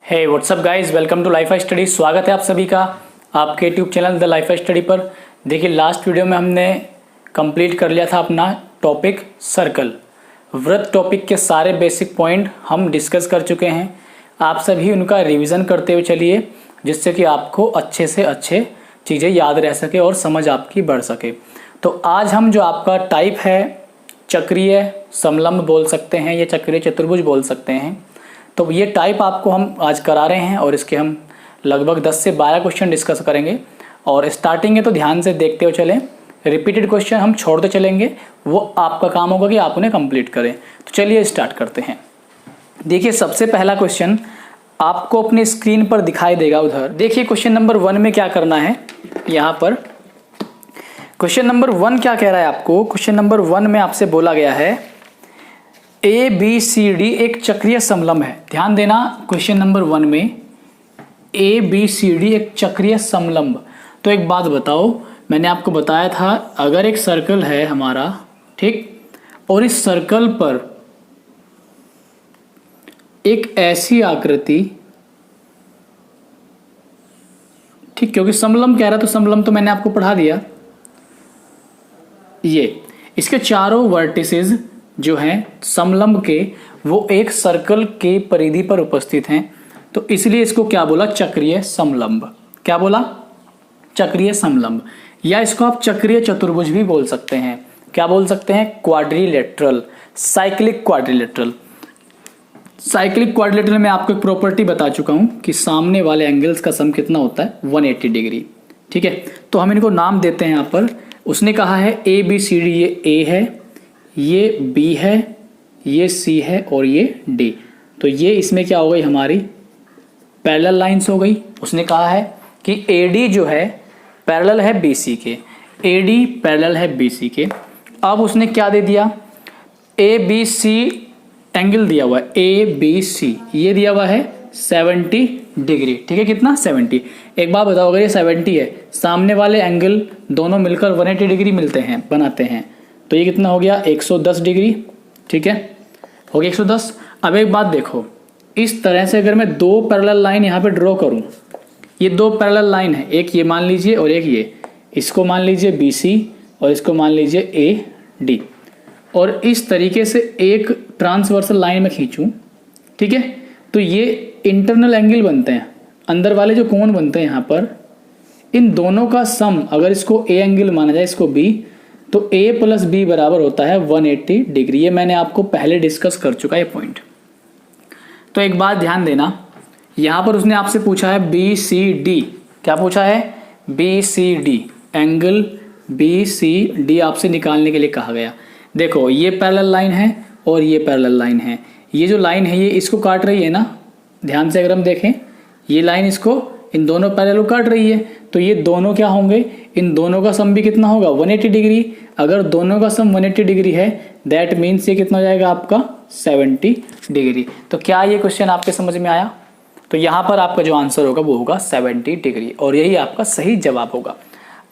Hey what's up guys, welcome to life study. स्वागत है आप सभी का आपके YouTube channel the life study पर। देखिए, लास्ट वीडियो में हमने कंप्लीट कर लिया था अपना टॉपिक सर्कल। वृत्त टॉपिक के सारे बेसिक पॉइंट हम डिस्कस कर चुके हैं। आप सभी उनका रिवीजन करते हुए चलिए, जिससे कि आपको अच्छे से अच्छे चीज़ें याद रह सके और समझ आपकी बढ़ सके। तो आज हम जो आपका टाइप है चक्रीय समलंब बोल सकते हैं या चक्रीय चतुर्भुज बोल सकते हैं, तो ये टाइप आपको हम आज करा रहे हैं और इसके हम लगभग 10 से 12 क्वेश्चन डिस्कस करेंगे। और स्टार्टिंग है तो ध्यान से देखते हुए चलें, रिपीटेड क्वेश्चन हम छोड़ते चलेंगे, वो आपका काम होगा कि आप उन्हें कंप्लीट करें। तो चलिए स्टार्ट करते हैं। देखिए, सबसे पहला क्वेश्चन आपको अपनी स्क्रीन पर दिखाई देगा उधर। देखिए, क्वेश्चन नंबर 1 में क्या करना है। यहाँ पर क्वेश्चन नंबर 1 क्या कह रहा है आपको। क्वेश्चन नंबर 1 में आपसे बोला गया है ए बी सी डी एक चक्रीय समलंब है। ध्यान देना, क्वेश्चन नंबर 1 में ए बी सी डी एक चक्रीय समलंब। तो एक बात बताओ, मैंने आपको बताया था अगर एक सर्कल है हमारा, ठीक, और इस सर्कल पर एक ऐसी आकृति, ठीक, क्योंकि समलंब कह रहा तो समलंब तो मैंने आपको पढ़ा दिया। ये इसके चारों वर्टिसेस जो हैं समलंब के, वो एक सर्कल के परिधि पर उपस्थित हैं, तो इसलिए इसको क्या बोला, चक्रीय समलंब। क्या बोला, चक्रीय समलंब, या इसको आप चक्रीय चतुर्भुज भी बोल सकते हैं। क्या बोल सकते हैं, quadrilateral, cyclic quadrilateral. Cyclic quadrilateral में आपको एक प्रॉपर्टी बता चुका हूं कि सामने वाले एंगल्स का सम कितना होता है, 180 डिग्री। ठीक है, तो हम इनको नाम देते हैं। यहाँ पर उसने कहा है ए बी सी डी, ये ए है, ये बी है, ये सी है और ये डी। तो ये इसमें क्या हो गई, हमारी पैरेलल लाइंस हो गई। उसने कहा है कि ए डी जो है पैरेलल है बी सी के, ए डी पैरेलल है बी सी के। अब उसने क्या दे दिया, ए बी सी एंगल दिया हुआ है, ए बी सी ये दिया हुआ है 70 डिग्री। ठीक है, कितना, 70। एक बात बताओ, अगर ये 70 है, सामने वाले एंगल दोनों मिलकर 180 डिग्री मिलते हैं, बनाते हैं, तो ये कितना हो गया, 110 डिग्री। ठीक है, हो गया 110। अब एक बात देखो, इस तरह से अगर मैं दो पैरेलल लाइन यहाँ पे ड्रॉ करूँ, ये दो पैरेलल लाइन है, एक ये मान लीजिए और एक ये, इसको मान लीजिए बी सी और इसको मान लीजिए ए डी, और इस तरीके से एक ट्रांसवर्सल लाइन में खींचूँ, ठीक है, तो ये इंटरनल एंगल बनते हैं, अंदर वाले जो कोण बनते हैं यहाँ पर, इन दोनों का सम, अगर इसको ए एंगल माना जाए, इसको बी, तो a प्लस बी बराबर होता है 180 डिग्री। ये मैंने आपको पहले डिस्कस कर चुका है पॉइंट। तो एक बात ध्यान देना, यहां पर उसने आपसे पूछा है बी सी डी। क्या पूछा है, B C D, angle B C D आपसे निकालने के लिए कहा गया। देखो, ये पैरेलल लाइन है और ये पैरेलल लाइन है। ये जो लाइन है ये इसको काट रही है ना, ध्यान से अगर हम देखें, ये लाइन इसको, इन दोनों पैरेलल काट रही है, तो ये दोनों क्या होंगे, इन दोनों का सम भी कितना होगा, 180 डिग्री। अगर दोनों का सम 180 डिग्री है, दैट मीन्स ये कितना हो जाएगा आपका, 70 डिग्री। तो क्या ये क्वेश्चन आपके समझ में आया। तो यहाँ पर आपका जो आंसर होगा वो होगा 70 डिग्री, और यही आपका सही जवाब होगा।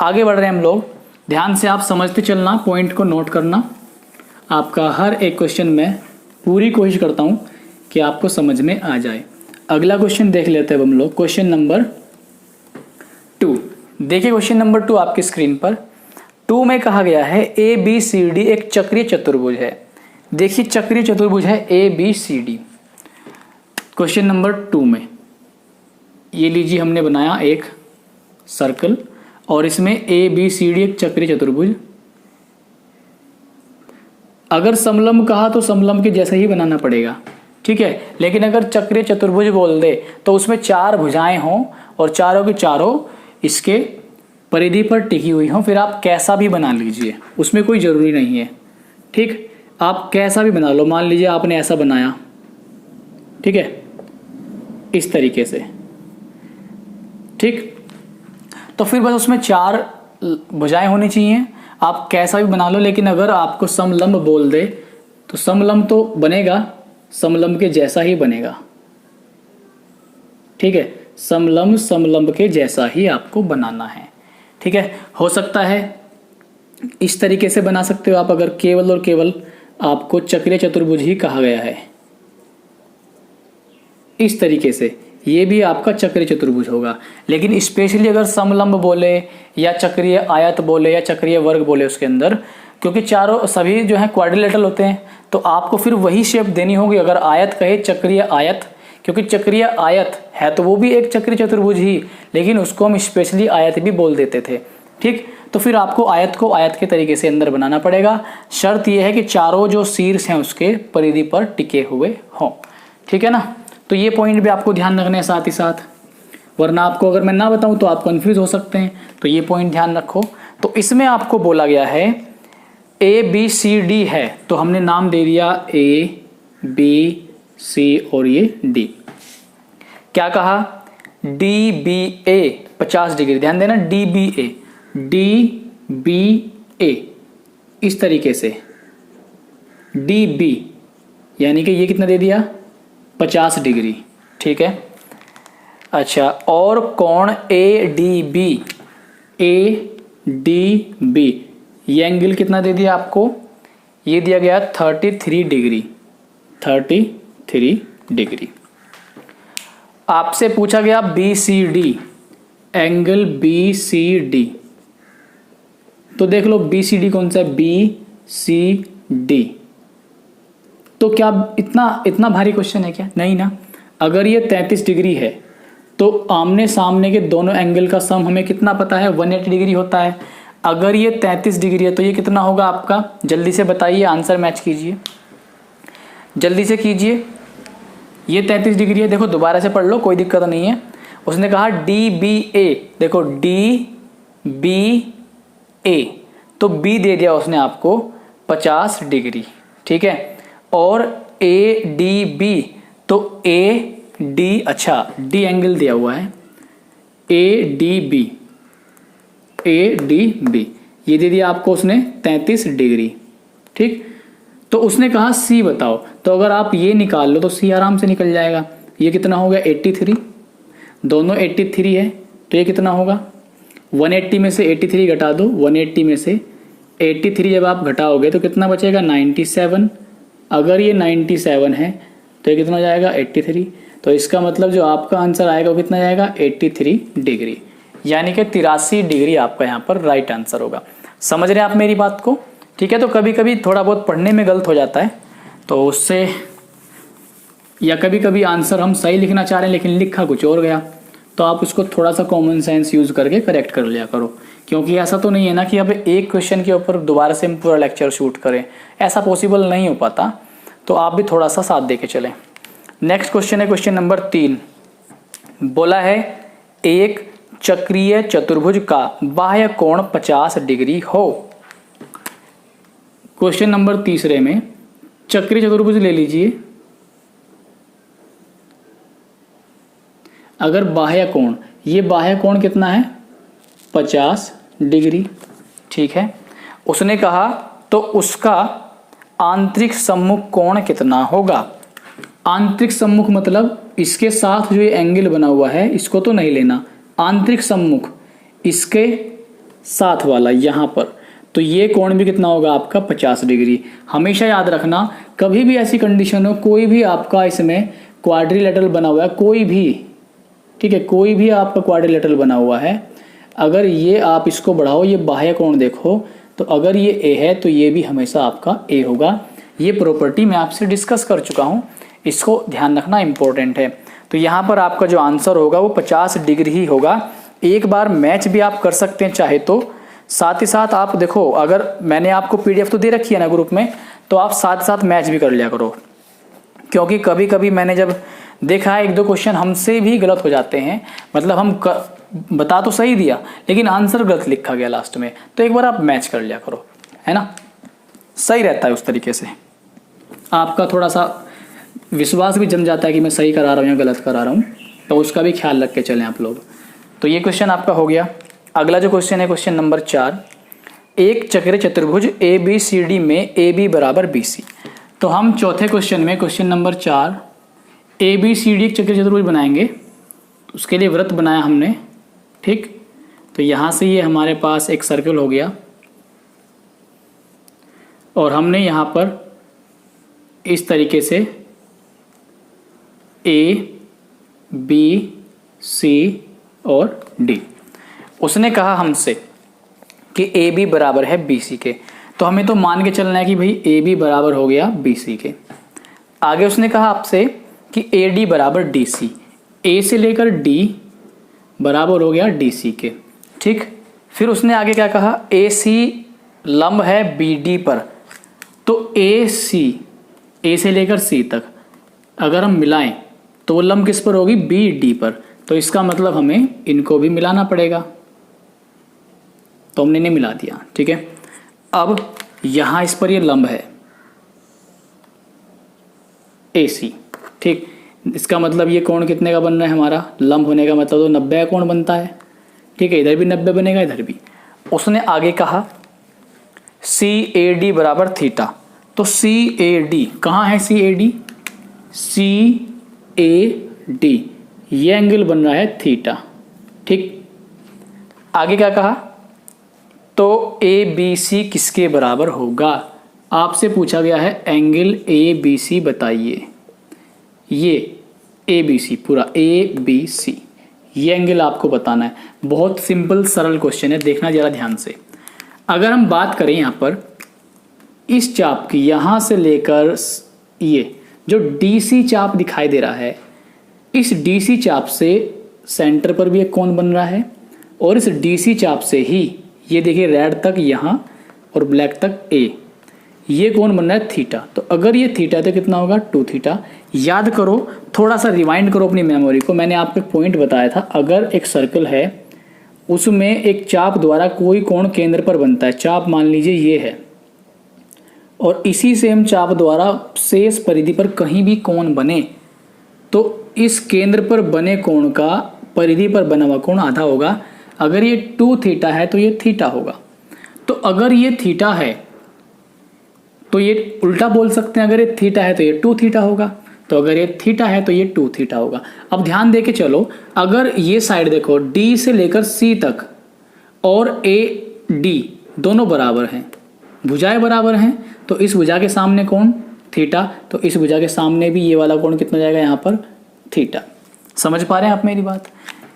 आगे बढ़ रहे हैं हम लोग, ध्यान से आप समझते चलना, पॉइंट को नोट करना। आपका हर एक क्वेश्चन में पूरी कोशिश करता हूँ कि आपको समझ में आ जाए। अगला क्वेश्चन देख लेते हैं हम लोग, क्वेश्चन नंबर 2। देखिए, क्वेश्चन नंबर 2 आपकी स्क्रीन पर। 2 में कहा गया है ए बी सी डी एक चक्रीय चतुर्भुज है। देखिए, चक्रीय चतुर्भुज है A B C D. Question number 2 में ये लीजिए, हमने बनाया एक सर्कल और इसमें ए बी सी डी एक चक्रीय चतुर्भुज। अगर समलंब कहा तो समलंब के जैसा ही बनाना पड़ेगा, ठीक है, लेकिन अगर चक्रीय चतुर्भुज बोल दे तो उसमें 4 भुजाएं हों और चारों की चारों इसके परिधि पर टिकी हुई हों, फिर आप कैसा भी बना लीजिए, उसमें कोई ज़रूरी नहीं है। ठीक, आप कैसा भी बना लो। मान लीजिए आपने ऐसा बनाया, ठीक है, इस तरीके से, ठीक, तो फिर बस उसमें 4 भुजाएं होनी चाहिए। आप कैसा भी बना लो, लेकिन अगर आपको समलंब बोल दे तो समलंब तो बनेगा, समलंब के जैसा ही बनेगा। ठीक है, समलंब समलंब के जैसा ही आपको बनाना है। ठीक है, हो सकता है इस तरीके से बना सकते हो आप, अगर केवल और केवल आपको चक्रीय चतुर्भुज ही कहा गया है, इस तरीके से, ये भी आपका चक्रीय चतुर्भुज होगा। लेकिन स्पेशली अगर समलंब बोले या चक्रीय आयत बोले या चक्रीय वर्ग बोले उसके अंदर, क्योंकि चारों सभी जो है क्वाड्रिलेटरल होते हैं, तो आपको फिर वही शेप देनी होगी। अगर आयत कहे चक्रीय आयत, क्योंकि चक्रीय आयत है तो वो भी एक चक्रीय चतुर्भुज ही, लेकिन उसको हम स्पेशली आयत भी बोल देते थे। ठीक, तो फिर आपको आयत को आयत के तरीके से अंदर बनाना पड़ेगा। शर्त यह है कि चारों जो शीर्ष हैं उसके परिधि पर टिके हुए हों। ठीक है ना, तो ये पॉइंट भी आपको ध्यान रखने हैं साथ ही साथ, वरना आपको अगर मैं ना बताऊं तो आप कंफ्यूज हो सकते हैं। तो ये पॉइंट ध्यान रखो। तो इसमें आपको बोला गया है ABCD है, तो हमने नाम दे दिया ABC और ये D। क्या कहा, DBA 50 डिग्री, ध्यान देना, DBA इस तरीके से, DB यानी कि ये कितना दे दिया 50 डिग्री। ठीक है, अच्छा, और कोण ADB ये एंगल कितना दे दिया आपको, ये दिया गया 33 डिग्री, 33 डिग्री। आपसे पूछा गया BCD, एंगल BCD, तो देख लो BCD कौन सा है, BCD। तो क्या इतना भारी क्वेश्चन है क्या, नहीं ना। अगर ये 33 डिग्री है तो आमने सामने के दोनों एंगल का सम हमें कितना पता है, 180 डिग्री होता है। अगर ये 33 डिग्री है तो ये कितना होगा आपका, जल्दी से बताइए, आंसर मैच कीजिए, जल्दी से कीजिए। ये 33 डिग्री है, देखो दोबारा से पढ़ लो, कोई दिक्कत नहीं है। उसने कहा DBA, देखो DBA, तो B दे दिया उसने आपको 50 डिग्री। ठीक है, और ADB, तो AD, अच्छा D एंगल दिया हुआ है, ADB ये दे दिया आपको उसने 33 डिग्री। ठीक, तो उसने कहा C बताओ, तो अगर आप ये निकाल लो तो C आराम से निकल जाएगा। ये कितना हो गया 83, दोनों 83 है, तो ये कितना होगा 180 में से 83 घटा दो, 180 में से 83 जब आप घटाओगे तो कितना बचेगा 97। अगर ये 97 है तो ये कितना हो जाएगा 83। तो इसका मतलब जो आपका आंसर आएगा वो कितना जाएगा 83 डिग्री, यानी कि 83 डिग्री आपका यहाँ पर राइट आंसर होगा। समझ रहे हैं आप मेरी बात को। ठीक है, तो कभी कभी थोड़ा बहुत पढ़ने में गलत हो जाता है, तो उससे, या कभी कभी आंसर हम सही लिखना चाह रहे हैं लेकिन लिखा कुछ और गया, तो आप उसको थोड़ा सा कॉमन सेंस यूज करके करेक्ट कर लिया करो। क्योंकि ऐसा तो नहीं है ना कि अब एक क्वेश्चन के ऊपर दोबारा से हम पूरा लेक्चर शूट करें, ऐसा पॉसिबल नहीं हो पाता, तो आप भी थोड़ा सा साथ दे के चलें। नेक्स्ट क्वेश्चन है क्वेश्चन नंबर 3। बोला है एक चक्रीय चतुर्भुज का बाह्य कोण 50 डिग्री हो। क्वेश्चन नंबर 3 में चक्रीय चतुर्भुज ले लीजिए। अगर बाह्य कोण, ये बाह्य कोण कितना है 50 डिग्री। ठीक है, उसने कहा तो उसका आंतरिक सम्मुख कोण कितना होगा। आंतरिक सम्मुख मतलब इसके साथ जो ये एंगल बना हुआ है इसको तो नहीं लेना, आंतरिक सम्मुख इसके साथ वाला यहाँ पर, तो ये कोण भी कितना होगा आपका 50 डिग्री। हमेशा याद रखना, कभी भी ऐसी कंडीशन हो, कोई भी आपका इसमें क्वाड्रिलेटरल बना हुआ है, कोई भी, ठीक है, कोई भी आपका क्वाड्रिलेटरल बना हुआ है, अगर ये आप इसको बढ़ाओ, ये बाह्य कोण देखो, तो अगर ये A है तो ये भी हमेशा आपका A होगा। ये प्रॉपर्टी मैं आपसे डिस्कस कर चुका हूँ, इसको ध्यान रखना इंपॉर्टेंट है। तो यहाँ पर आपका जो आंसर होगा वो 50 डिग्री ही होगा। एक बार मैच भी आप कर सकते हैं चाहे तो, साथ ही साथ आप देखो, अगर मैंने आपको PDF तो दे रखी है ना ग्रुप में, तो आप साथ साथ मैच भी कर लिया करो। क्योंकि कभी कभी मैंने जब देखा है 1-2 क्वेश्चन हमसे भी गलत हो जाते हैं, मतलब हम बता तो सही दिया लेकिन आंसर गलत लिखा गया लास्ट में, तो एक बार आप मैच कर लिया करो, है ना, सही रहता है। उस तरीके से आपका थोड़ा सा विश्वास भी जम जाता है कि मैं सही करा रहा हूँ या गलत करा रहा हूँ, तो उसका भी ख्याल रख के चलें आप लोग। तो ये क्वेश्चन आपका हो गया। अगला जो क्वेश्चन है क्वेश्चन नंबर 4, एक चक्रीय चतुर्भुज ABCD में AB बराबर BC। तो हम चौथे क्वेश्चन में क्वेश्चन नंबर 4 ABCD एक चक्रीय चतुर्भुज बनाएंगे। उसके लिए वृत्त बनाया हमने, ठीक, तो यहाँ से ये हमारे पास एक सर्कल हो गया और हमने यहाँ पर इस तरीके से A बी, सी और डी। उसने कहा हमसे कि ए बी बराबर है बी सी के, तो हमें तो मान के चलना है कि भाई ए बी बराबर हो गया बी सी के। आगे उसने कहा आपसे कि ए डी बराबर डी सी, ए से लेकर डी बराबर हो गया डी सी के। ठीक, फिर उसने आगे क्या कहा, ए सी लंब है बी डी पर, तो ए सी, ए से लेकर सी तक अगर हम मिलाएं तो वो लंब किस पर होगी, बी डी पर, तो इसका मतलब हमें इनको भी मिलाना पड़ेगा, तो हमने इन्हें मिला दिया। ठीक है, अब यहां इस पर ये लंब है ए सी। ठीक, इसका मतलब ये कोण कितने का बन रहा है हमारा, लंब होने का मतलब तो 90 का कोण बनता है। ठीक है, इधर भी 90 बनेगा, इधर भी। उसने आगे कहा सी ए डी बराबर थीटा, तो सी ए डी कहाँ है, C A D, C A D ये एंगल बन रहा है थीटा। ठीक, आगे क्या कहा, तो ए बी सी किसके बराबर होगा, आपसे पूछा गया है एंगल ए बी सी बताइए। ये ए बी सी पूरा ए बी सी ये एंगल आपको बताना है। बहुत सिंपल सरल क्वेश्चन है, देखना जरा ध्यान से। अगर हम बात करें यहाँ पर इस चाप की, यहाँ से लेकर ये जो डीसी चाप दिखाई दे रहा है, इस डीसी चाप से सेंटर पर भी एक कोण बन रहा है, और इस डीसी चाप से ही ये देखिए रेड तक यहाँ और ब्लैक तक ए, ये कोण बन रहा है थीटा। तो अगर ये थीटा है तो कितना होगा, 2 थीटा। याद करो, थोड़ा सा रिवाइंड करो अपनी मेमोरी को। मैंने आपको एक पॉइंट बताया था, अगर एक सर्कल है उसमें एक चाप द्वारा कोई कोण केंद्र पर बनता है, चाप मान लीजिए ये है, और इसी सेम चाप द्वारा शेष परिधि पर कहीं भी कोण बने, तो इस केंद्र पर बने कोण का परिधि पर बना हुआ कोण आधा होगा। अगर ये 2 थीटा है तो ये थीटा होगा। तो अगर ये थीटा है तो ये उल्टा बोल सकते हैं, अगर ये थीटा है तो ये 2 थीटा होगा, तो अगर ये थीटा है तो ये 2 थीटा होगा। अब ध्यान दे के चलो, अगर ये साइड देखो डी से लेकर सी तक और ए डी दोनों बराबर हैं, भुजाएं बराबर हैं, तो इस भुजा के सामने कोण थीटा, तो इस भुजा के सामने भी ये वाला कोण कितना जाएगा यहाँ पर, थीटा। समझ पा रहे हैं आप मेरी बात,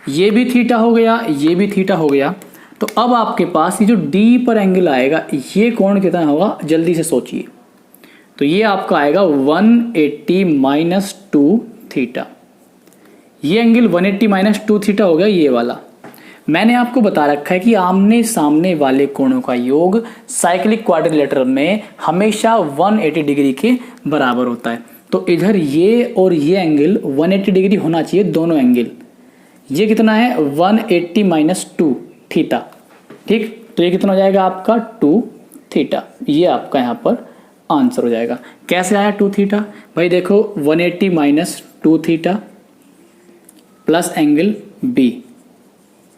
ये भी थीटा हो गया, ये भी थीटा हो गया। तो अब आपके पास ये जो डी पर एंगल आएगा, ये कोण कितना होगा, जल्दी से सोचिए। तो ये आपका आएगा 180 माइनस 2 थीटा। ये एंगल 180 माइनस 2 थीटा हो गया ये वाला। मैंने आपको बता रखा है कि आमने सामने वाले कोणों का योग साइक्लिक क्वाड्रिलेटरल में हमेशा 180 डिग्री के बराबर होता है। तो इधर ये और ये एंगल 180 डिग्री होना चाहिए, दोनों एंगल। ये कितना है, 180 माइनस 2 थीटा। ठीक, तो ये कितना हो जाएगा आपका 2 थीटा। ये आपका यहाँ पर आंसर हो जाएगा। कैसे आया 2 थीटा, भाई देखो 180 minus 2 theta plus angle B,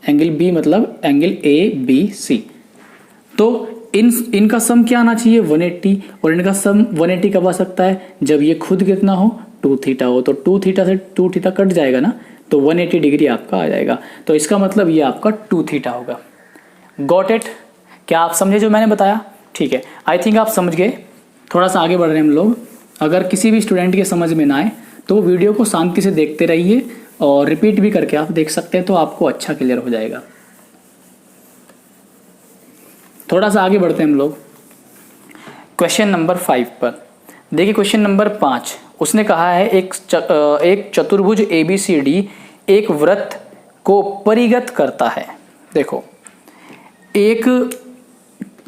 angle B मतलब एंगल ए बी सी। तो इनका सम क्या आना चाहिए, 180, और इनका सम 180 कब आ सकता है, जब ये खुद कितना हो, 2 थीटा हो। तो 2 थीटा से 2 थीटा कट जाएगा ना, तो 180 डिग्री आपका आ जाएगा। तो इसका मतलब ये आपका 2 थीटा होगा। गॉट इट, क्या आप समझे जो मैंने बताया? ठीक है, आई थिंक आप समझ गए। थोड़ा सा आगे बढ़ रहे हैं हम लोग। अगर किसी भी स्टूडेंट के समझ में ना आए तो वो वीडियो को शांति से देखते रहिए, और रिपीट भी करके आप देख सकते हैं, तो आपको अच्छा क्लियर हो जाएगा। थोड़ा सा आगे बढ़ते हैं हम लोग क्वेश्चन नंबर 5 पर। देखिए क्वेश्चन नंबर 5, उसने कहा है एक चतुर्भुज ABCD एक वृत्त को परिगत करता है। देखो, एक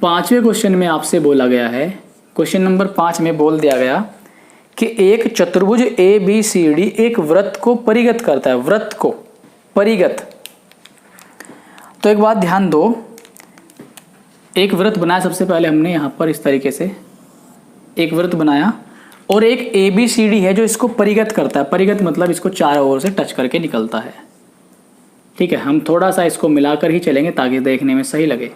5वें क्वेश्चन में आपसे बोला गया है, क्वेश्चन नंबर 5 में बोल दिया गया कि एक चतुर्भुज ABCD एक वृत्त को परिगत करता है, वृत्त को परिगत। तो एक बात ध्यान दो, एक वृत्त बनाया सबसे पहले हमने यहां पर इस तरीके से एक वृत्त बनाया, और एक ABCD है जो इसको परिगत करता है। परिगत मतलब इसको चारों ओर से टच करके निकलता है। ठीक है, हम थोड़ा सा इसको मिलाकर ही चलेंगे ताकि देखने में सही लगे।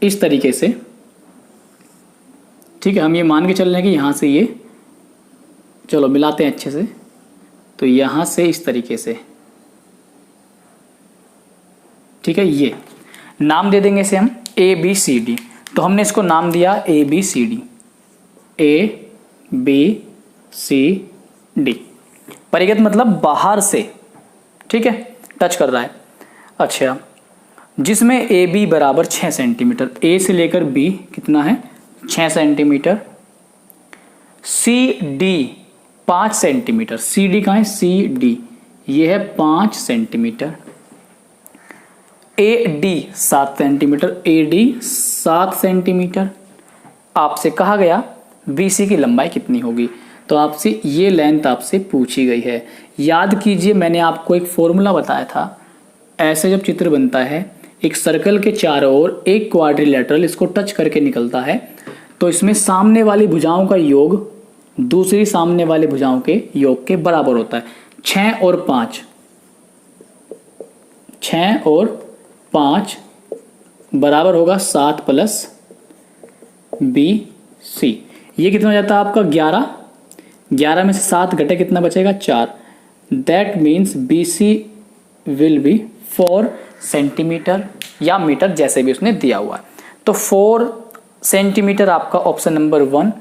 इस तरीके से, ठीक है, हम ये मान के चल रहे हैं कि यहाँ से ये, चलो मिलाते हैं अच्छे से। तो यहाँ से इस तरीके से, ठीक है, ये नाम दे देंगे इसे हम ABCD। तो हमने इसको नाम दिया ABCD, ABCD। परिगत मतलब बाहर से, ठीक है, टच कर रहा है। अच्छा, जिसमें ए बी बराबर 6 सेंटीमीटर, ए से लेकर बी कितना है 6 centimetre, C D 5 centimetre, C D कहाँ है, सी डी ये है 5 centimetre, A D 7 centimetre, A D 7 centimetre. आपसे कहा गया बी सी की लंबाई कितनी होगी, तो आपसे ये लेंथ आपसे पूछी गई है। याद कीजिए मैंने आपको एक फॉर्मूला बताया था, ऐसे जब चित्र बनता है एक सर्कल के चारों ओर एक क्वाड्रिलेटरल इसको टच करके निकलता है, तो इसमें सामने वाली भुजाओं का योग दूसरी सामने वाले भुजाओं के योग के बराबर होता है। 6 और 5, 6 और 5 बराबर होगा 7 प्लस बी सी, ये कितना हो जाता है आपका 11, 11 में से 7 घटे कितना बचेगा 4, that means B C will be 4 centimetre या मीटर जैसे भी उसने दिया हुआ है। तो 4 सेंटीमीटर आपका ऑप्शन नंबर 1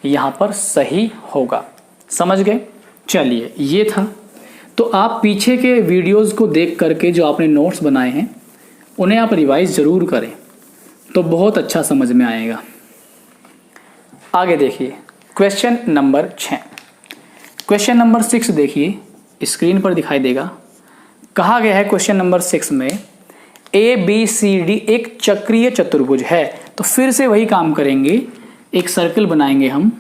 यहाँ पर सही होगा। समझ गए? चलिए ये था। तो आप पीछे के वीडियोस को देख करके जो आपने नोट्स बनाए हैं उन्हें आप रिवाइज ज़रूर करें, तो बहुत अच्छा समझ में आएगा। आगे देखिए क्वेश्चन नंबर 6। क्वेश्चन नंबर 6 देखिए, स्क्रीन पर दिखाई देगा। कहा गया है क्वेश्चन नंबर 6 में ए बी सी डी एक चक्रीय चतुर्भुज है। तो फिर से वही काम करेंगे, एक सर्कल बनाएंगे हम,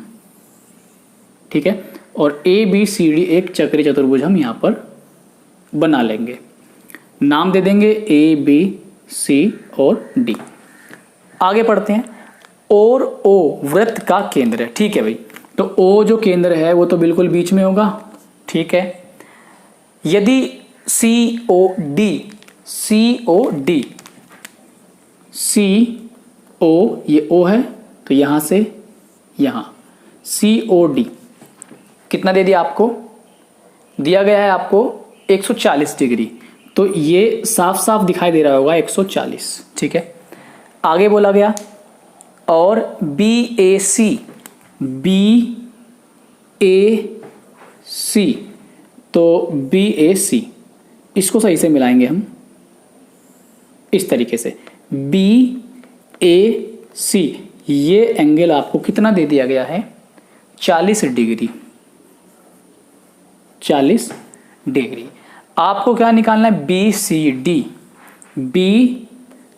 ठीक है, और ए बी सी डी एक चक्रीय चतुर्भुज हम यहाँ पर बना लेंगे। नाम दे देंगे ए बी सी और डी। आगे पढ़ते हैं। और ओ वृत्त का केंद्र है, ठीक है भाई। तो ओ जो केंद्र है वो तो बिल्कुल बीच में होगा, ठीक है। यदि सी ओ डी, सी ओ डी, सी ओ ये ओ है तो यहां से यहां सी ओ डी कितना दे दिया आपको, दिया गया है आपको 140 डिग्री, तो ये साफ साफ दिखाई दे रहा होगा 140, ठीक है। आगे बोला गया और बी ए सी, बी ए सी, तो बी ए सी इसको सही से मिलाएंगे हम इस तरीके से, बी ए सी ये एंगल आपको कितना दे दिया गया है 40 डिग्री, 40 डिग्री। आपको क्या निकालना है B C D, B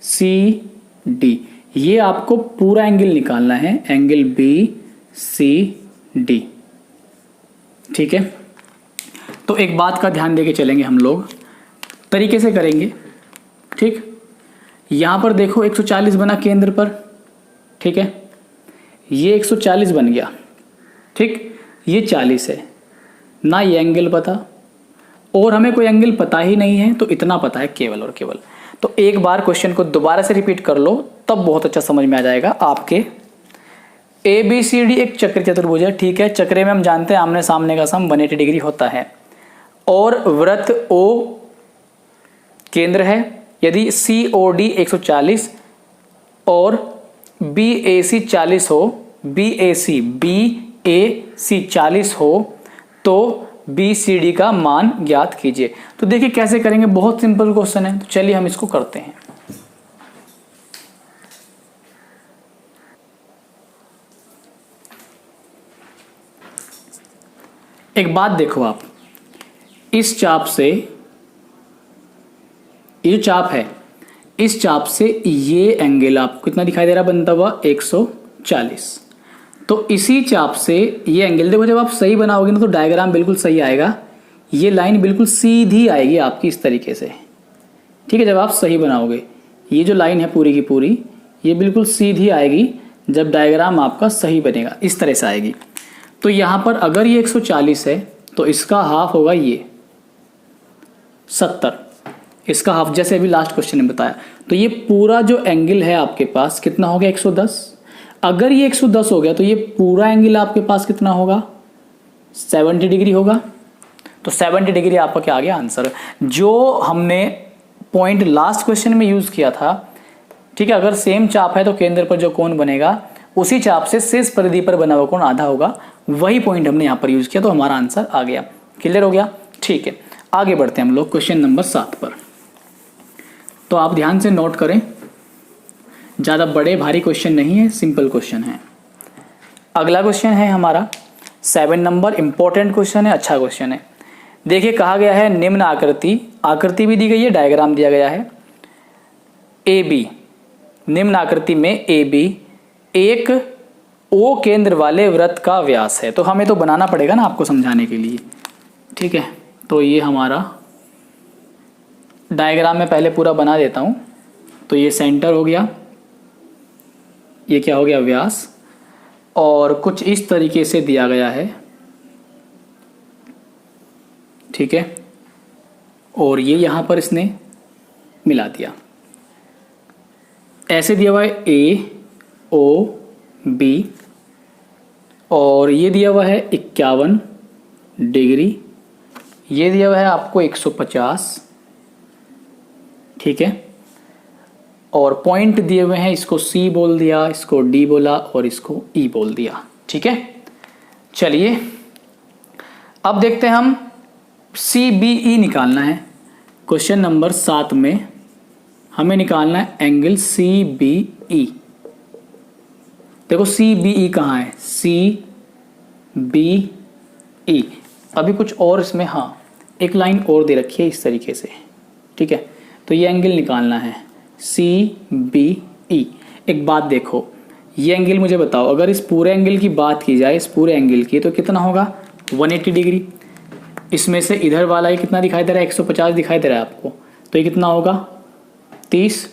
C D ये आपको पूरा एंगल निकालना है, एंगल बी सी डी, ठीक है। तो एक बात का ध्यान देके चलेंगे हम लोग, तरीके से करेंगे, ठीक। यहां पर देखो 140 बना केंद्र पर, ठीक है, ये 140 बन गया, ठीक, ये 40 है ना, ये एंगल पता और हमें कोई एंगल पता ही नहीं है, तो इतना पता है केवल और केवल। तो एक बार क्वेश्चन को दोबारा से रिपीट कर लो तब बहुत अच्छा समझ में आ जाएगा आपके। ए बी सी डी एक चक्र चतुर्भुज है, ठीक है। चक्रे में हम जानते हैं आमने सामने का सम 180 डिग्री होता है और वृत्त ओ केंद्र है। यदि सी ओ डी 140 और बी ए सी 40 हो, बी ए सी 40 हो तो बी सी डी का मान ज्ञात कीजिए। तो देखिए कैसे करेंगे, बहुत सिंपल क्वेश्चन है, तो चलिए हम इसको करते हैं। एक बात देखो आप, इस चाप से, ये चाप है, इस चाप से ये एंगल आपको कितना दिखाई दे रहा बनता हुआ 140। तो इसी चाप से ये एंगल देखो, जब आप सही बनाओगे ना तो डायग्राम बिल्कुल सही आएगा, ये लाइन बिल्कुल सीधी आएगी आपकी इस तरीके से, ठीक है। जब आप सही बनाओगे ये जो लाइन है पूरी की पूरी ये बिल्कुल सीधी आएगी, जब डायग्राम आपका सही बनेगा इस तरह से आएगी। तो यहां पर अगर ये 140 है तो इसका हाफ होगा ये 70, इसका हाफ जैसे अभी लास्ट क्वेश्चन ने बताया। तो ये पूरा जो एंगल है आपके पास कितना हो गया 110। अगर ये 110 हो गया तो ये पूरा एंगल आपके पास कितना होगा 70 डिग्री होगा। तो 70 डिग्री आपका क्या आ गया आंसर, जो हमने पॉइंट लास्ट क्वेश्चन में यूज किया था, ठीक है। अगर सेम चाप है तो केंद्र पर जो कोण बनेगा उसी चाप से शेष परिधि पर बना हुआ कोण आधा होगा, वही पॉइंट हमने यहाँ पर यूज किया, तो हमारा आंसर आ गया। क्लियर हो गया। ठीक है, आगे बढ़ते हैं हम लोग क्वेश्चन नंबर 7 पर। तो आप ध्यान से नोट करें, ज़्यादा बड़े भारी क्वेश्चन नहीं है, सिंपल क्वेश्चन है। अगला क्वेश्चन है हमारा 7 नंबर, इंपॉर्टेंट क्वेश्चन है, अच्छा क्वेश्चन है। देखिए कहा गया है निम्न आकृति भी दी गई है, डायग्राम दिया गया है। ए बी, निम्न आकृति में ए बी एक ओ केंद्र वाले वृत्त का व्यास है। तो हमें तो बनाना पड़ेगा ना आपको समझाने के लिए, ठीक है। तो ये हमारा डायग्राम में पहले पूरा बना देता हूं। तो ये सेंटर हो गया, ये क्या हो गया, व्यास, और कुछ इस तरीके से दिया गया है, ठीक है। और ये यहां पर इसने मिला दिया, ऐसे दिया हुआ है ए ओ बी, और ये दिया हुआ है 51 डिग्री, ये दिया हुआ है आपको 150, ठीक है। और पॉइंट दिए हुए हैं, इसको सी बोल दिया, इसको डी बोला और इसको ई बोल दिया, ठीक है। चलिए अब देखते हैं हम सी बी ई निकालना है। क्वेश्चन नंबर 7 में हमें निकालना है एंगल सी बी ई। देखो सी बी ई कहाँ है, सी बी ई। अभी कुछ और इसमें, हाँ एक लाइन और दे रखी है इस तरीके से, ठीक है। तो ये एंगल निकालना है सी बी ई। एक बात देखो, ये एंगल मुझे बताओ, अगर इस पूरे एंगल की बात की जाए, इस पूरे एंगल की, तो कितना होगा 180 डिग्री। इसमें से इधर वाला ये कितना दिखाई दे रहा है, 150 दिखाई दे रहा है आपको, तो ये कितना होगा 30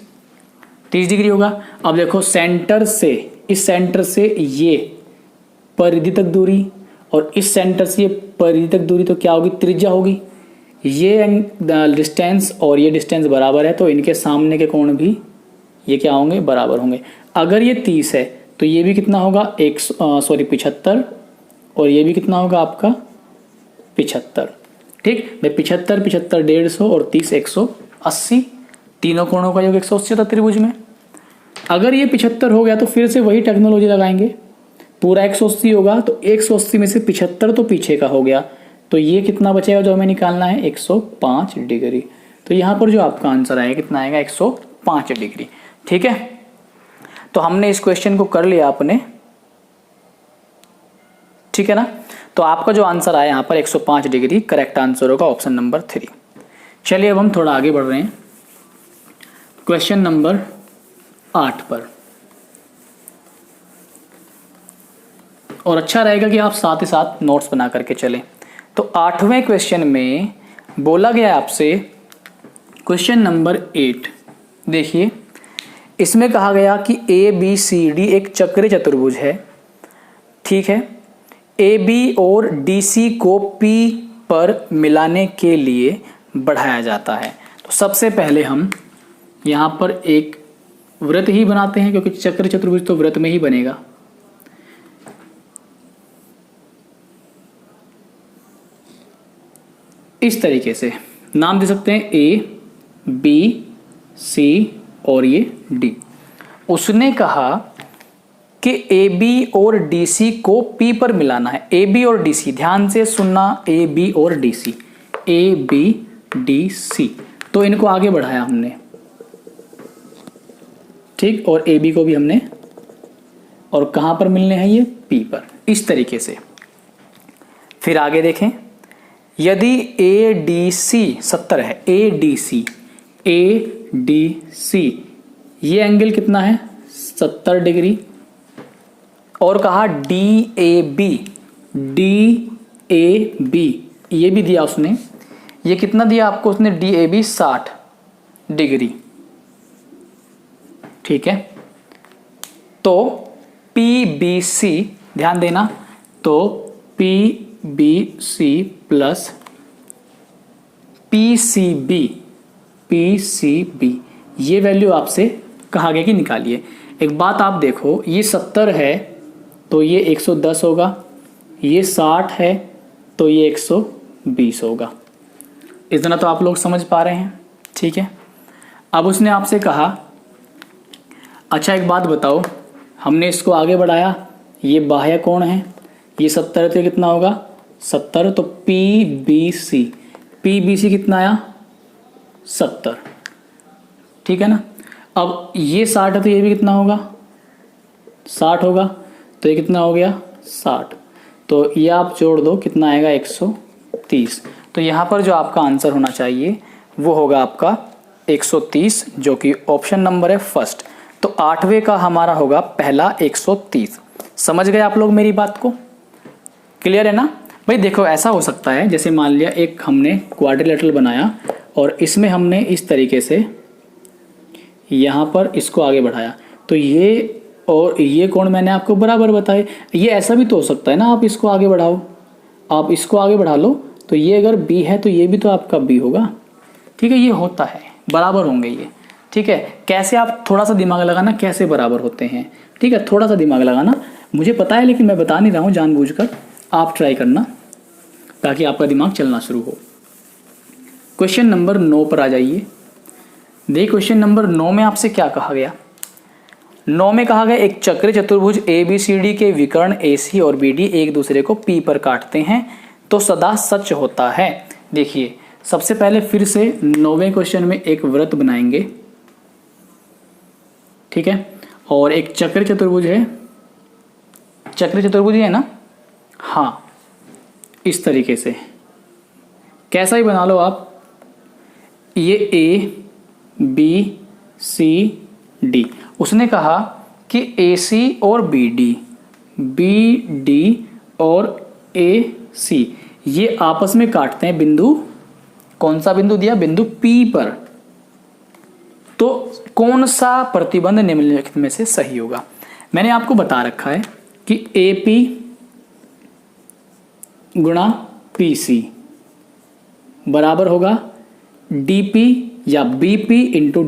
डिग्री होगा। अब देखो सेंटर से, इस सेंटर से ये परिधि तक दूरी और इस सेंटर से ये परिधि तक दूरी, तो क्या होगी, त्रिज्या होगी। ये डिस्टेंस और ये डिस्टेंस बराबर है, तो इनके सामने के कोण भी ये क्या होंगे, बराबर होंगे। अगर ये 30 है तो ये भी कितना होगा 75, और ये भी कितना होगा आपका 75, ठीक। भाई 75 75 150 और 30 180, तीनों कोणों का योग 180 होता त्रिभुज में। अगर ये 75 हो गया तो फिर से वही टेक्नोलॉजी लगाएंगे, पूरा 180 होगा तो 180 में से 75 तो पीछे का हो गया, तो ये कितना बचेगा जो हमें निकालना है 105 डिग्री। तो यहाँ पर जो आपका आंसर आएगा कितना आएगा 105 डिग्री, ठीक है। तो हमने इस क्वेश्चन को कर लिया अपने, ठीक है ना। तो आपका जो आंसर आया यहाँ पर 105 डिग्री करेक्ट आंसर होगा ऑप्शन नंबर 3। चलिए अब हम थोड़ा आगे बढ़ रहे हैं क्वेश्चन नंबर 8 पर। और अच्छा रहेगा कि आप साथ ही साथ नोट्स बना करके चलें। तो 8वें क्वेश्चन में बोला गया आपसे क्वेश्चन नंबर 8, देखिए इसमें कहा गया कि ए बी सी डी एक चक्रीय चतुर्भुज है, ठीक है। ए बी और डी सी को पी पर मिलाने के लिए बढ़ाया जाता है। तो सबसे पहले हम यहाँ पर एक वृत्त ही बनाते हैं, क्योंकि चक्रीय चतुर्भुज तो वृत्त में ही बनेगा। इस तरीके से नाम दे सकते हैं ए बी सी और ये डी। उसने कहा कि ए बी और डी सी को पी पर मिलाना है। ए बी और डी सी, ध्यान से सुनना, ए बी और D C, A B D C. तो इनको आगे बढ़ाया हमने, ठीक, और ए बी को भी हमने, और कहां पर मिलने हैं ये पी पर, इस तरीके से। फिर आगे देखें, यदि ए डी सी 70 है, ए डी सी ये एंगल कितना है 70 डिग्री, और कहा डी ए बी ये भी दिया उसने, ये कितना दिया आपको उसने, डी ए बी 60 डिग्री, ठीक है। तो पी बी सी, ध्यान देना, तो P B C plus P C B ये वैल्यू आपसे कहा गया कि निकालिए। एक बात आप देखो, ये 70 है तो ये 110 होगा, ये 60 है तो ये 120 होगा। इतना तो आप लोग समझ पा रहे हैं, ठीक है। अब उसने आपसे कहा, अच्छा एक बात बताओ, हमने इसको आगे बढ़ाया, ये बाह्य कोण है, ये 70 तो कितना होगा 70, तो पी बी सी PBC कितना आया 70, ठीक है ना। अब ये 60 है तो ये भी कितना होगा 60 होगा, तो ये कितना हो गया 60, तो ये आप जोड़ दो कितना आएगा 130। तो यहाँ पर जो आपका आंसर होना चाहिए वो होगा आपका 130, जो कि ऑप्शन नंबर है फर्स्ट। तो 8वें का हमारा होगा पहला 130। समझ गए आप लोग मेरी बात को, क्लियर है ना भाई। देखो ऐसा हो सकता है, जैसे मान लिया एक हमने क्वाड्रिलेटरल बनाया और इसमें हमने इस तरीके से यहाँ पर इसको आगे बढ़ाया, तो ये और ये कोण मैंने आपको बराबर बताए। ये ऐसा भी तो हो सकता है ना, आप इसको आगे बढ़ाओ, आप इसको आगे बढ़ा लो, तो ये अगर B है तो ये भी तो आपका B होगा, ठीक है। ये होता है, बराबर होंगे ये, ठीक है। कैसे, आप थोड़ा सा दिमाग लगाना कैसे बराबर होते हैं, ठीक है, थोड़ा सा दिमाग लगाना। मुझे पता है लेकिन मैं बता नहीं रहा हूँ जानबूझकर, आप ट्राई करना ताकि आपका दिमाग चलना शुरू हो। क्वेश्चन नंबर 9 पर आ जाइए। देखिए क्वेश्चन नंबर 9 में आपसे क्या कहा गया। 9 में कहा गया एक चक्रीय चतुर्भुज ABCD के विकर्ण AC और BD एक दूसरे को P पर काटते हैं तो सदा सच होता है। देखिए सबसे पहले फिर से 9वें क्वेश्चन में एक वृत्त बनाएंगे, ठीक है, और एक चक्रीय चतुर्भुज है, चक्रीय चतुर्भुज है ना, हाँ, इस तरीके से कैसा ही बना लो आप। ये A B C D, उसने कहा कि AC और BD और AC ये आपस में काटते हैं बिंदु, कौन सा बिंदु दिया, बिंदु P पर। तो कौन सा प्रतिबंध निम्नलिखित में से सही होगा। मैंने आपको बता रखा है कि AP गुणा PC बराबर होगा DP या BP इंटू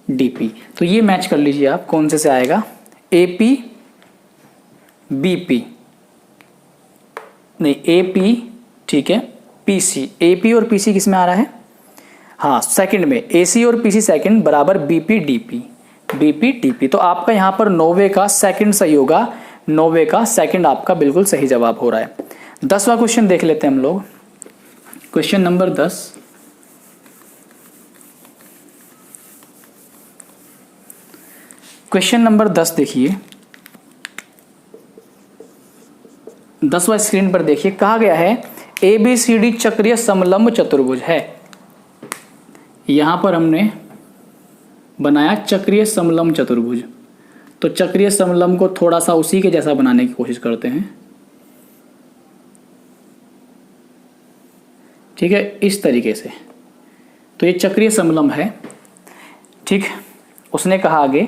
DP। तो ये मैच कर लीजिए आप, कौन से आएगा, AP BP नहीं AP, ठीक है, PC, AP और PC किस में आ रहा है, हाँ सेकंड में, AC और PC सेकंड बराबर BP DP। तो आपका यहाँ पर 9वें का सेकंड सही होगा, 9वें का सेकंड आपका बिल्कुल सही जवाब हो रहा है। 10वां क्वेश्चन देख लेते हैं हम लोग। क्वेश्चन नंबर 10, क्वेश्चन नंबर 10 देखिए, 10वां स्क्रीन पर देखिए, कहा गया है ABCD चक्रीय समलंब चतुर्भुज है। यहां पर हमने बनाया चक्रीय समलंब चतुर्भुज, तो चक्रीय समलंब को थोड़ा सा उसी के जैसा बनाने की कोशिश करते हैं, ठीक है, इस तरीके से। तो ये चक्रीय समलंब है, ठीक। उसने कहा आगे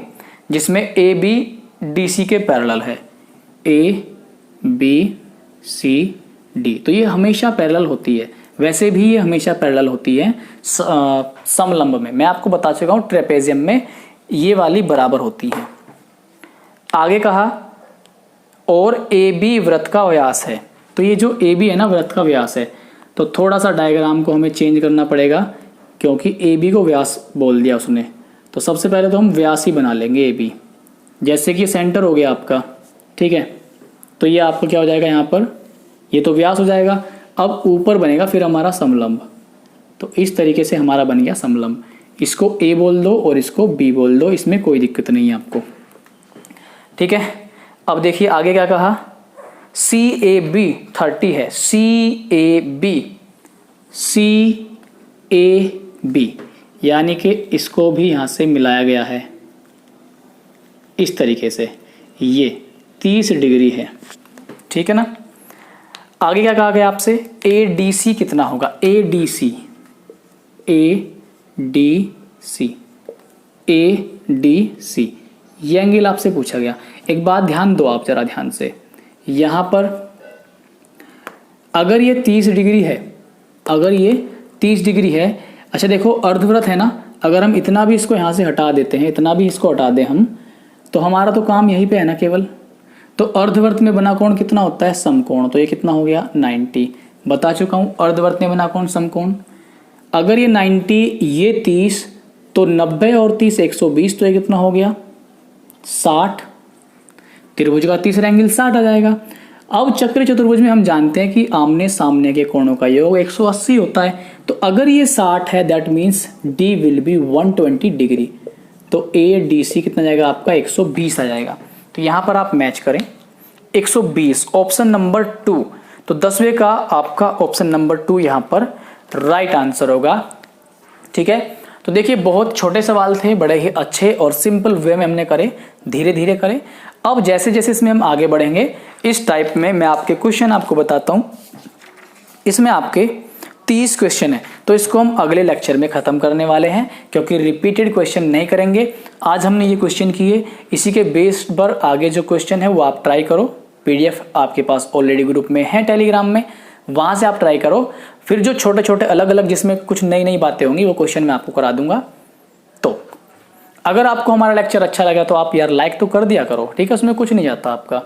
जिसमें ABDC के पैरेलल है, ABCD, तो ये हमेशा पैरेलल होती है, वैसे भी ये हमेशा पैरेलल होती है समलंब में। मैं आपको बता चुका हूँ ट्रेपेजियम में ये वाली बराबर होती है। आगे कहा और AB वृत्त का व्यास है, तो ये जो AB है ना वृत्त का व्यास है, तो थोड़ा सा डायग्राम को हमें चेंज करना पड़ेगा क्योंकि AB को व्यास बोल दिया उसने। तो सबसे पहले तो हम व्यास ही बना लेंगे AB, जैसे कि सेंटर हो गया आपका, ठीक है। तो ये आपका क्या हो जाएगा, यहाँ पर ये तो व्यास हो जाएगा। अब ऊपर बनेगा फिर हमारा समलंब, तो इस तरीके से हमारा बन गया समलंब। इसको A बोल दो और इसको B बोल दो, इसमें कोई दिक्कत नहीं है आपको, ठीक है। अब देखिए आगे क्या कहा, CAB 30 है, CAB यानी कि इसको भी यहां से मिलाया गया है इस तरीके से, ये 30 डिग्री है, ठीक है ना। आगे क्या कहा गया आपसे, ADC कितना होगा, ADC ये एंगल आपसे पूछा गया। एक बात ध्यान दो आप जरा ध्यान से, यहां पर अगर ये 30 डिग्री है, अगर ये 30 डिग्री है, अच्छा देखो अर्धवृत्त है ना, अगर हम इतना भी इसको यहां से हटा देते हैं, इतना भी इसको हटा दें हम, तो हमारा तो काम यहीं पे है ना केवल। तो अर्धवृत्त में बना कोण कितना होता है, समकोण, तो ये कितना हो गया 90। बता चुका हूं अर्धवृत्त में बना कोण समकोण। अगर ये 90 ये 30 तो 90 और 30 120, तो ये कितना हो गया 60। त्रिभुज का तीसरा एंगल 60 आ जाएगा। अब चक्रीय चतुर्भुज में हम जानते हैं कि आमने सामने के कोणों का योग 180 होता है। तो अगर ये 60 है that means D will be 120 degree. तो ए डी सी कितना जाएगा आपका 120 आ जाएगा। तो यहाँ पर आप मैच करें 120 ऑप्शन नंबर 2। तो 10वें का आपका ऑप्शन नंबर 2 यहाँ पर राइट आंसर होगा। ठीक है, तो देखिए बहुत छोटे सवाल थे, बड़े ही अच्छे और सिंपल वे में हमने करे, धीरे धीरे करे। अब जैसे जैसे इसमें हम आगे बढ़ेंगे इस टाइप में मैं आपके क्वेश्चन आपको बताता हूँ। इसमें आपके 30 क्वेश्चन है, तो इसको हम अगले लेक्चर में खत्म करने वाले हैं क्योंकि रिपीटेड क्वेश्चन नहीं करेंगे। आज हमने ये क्वेश्चन किए, इसी के बेस पर आगे जो क्वेश्चन है वो आप ट्राई करो। पीडीएफ आपके पास ऑलरेडी ग्रुप में है टेलीग्राम में, वहां से आप ट्राई करो। फिर जो छोटे छोटे अलग अलग जिसमें कुछ नई नई बातें होंगी वो क्वेश्चन मैं आपको करा दूंगा। तो अगर आपको हमारा लेक्चर अच्छा लगा तो आप यार लाइक तो कर दिया करो, ठीक है, उसमें कुछ नहीं जाता आपका।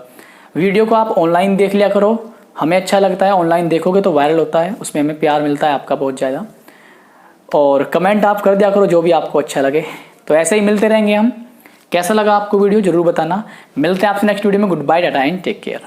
वीडियो को आप ऑनलाइन देख लिया करो, हमें अच्छा लगता है, ऑनलाइन देखोगे तो वायरल होता है, उसमें हमें प्यार मिलता है आपका बहुत ज़्यादा। और कमेंट आप कर दिया करो जो भी आपको अच्छा लगे। तो ऐसे ही मिलते रहेंगे हम। कैसा लगा आपको वीडियो जरूर बताना। मिलते हैं आपसे नेक्स्ट वीडियो में। Good bye, tata and take care.